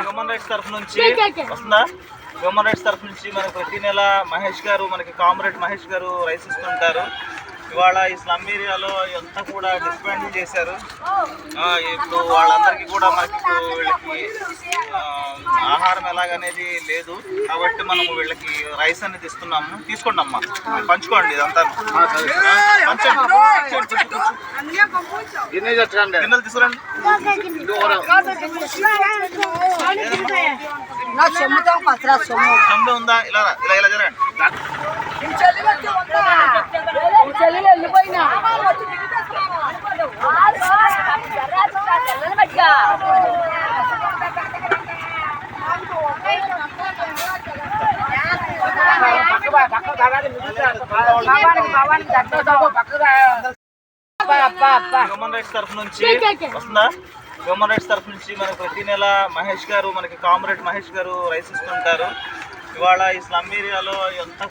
Human rights తరఫు నుంచి వస్తుందా? హ్యూమన్ రైట్స్ తరఫు నుంచి మనకి ప్రతి నెల మహేష్ గారు, మనకి కామ్రేడ్ మహేష్ గారు రైస్ ఇస్తుంటారు. ఇవాళ ఈ స్లమ్ ఏరియాలో అంతా కూడా డిస్మాంటిల్ చేశారు. ఇప్పుడు వాళ్ళందరికీ కూడా మనకి వీళ్ళకి ఆహారం ఎలాగనేది లేదు కాబట్టి మనము వీళ్ళకి రైస్ అనేది ఇస్తున్నాము. తీసుకోండి అమ్మా, పంచుకోండి, ఇదంతా గిన్నెలు తీసుకురండి. సొమ్ము ఉందా? ఇలా ఇలా ఇలా జరగండి. హ్యూమన్ రైట్స్ తరఫు నుంచి వస్తుందా? హ్యూమన్ రైట్స్ తరఫు నుంచి మనకి ప్రతి నెల మహేష్ గారు, మనకి కామ్రేడ్ మహేష్ గారు రైస్ ఇస్తుంటారు. ఇవాళ ఈ స్లమ్ ఏరియాలో అంతా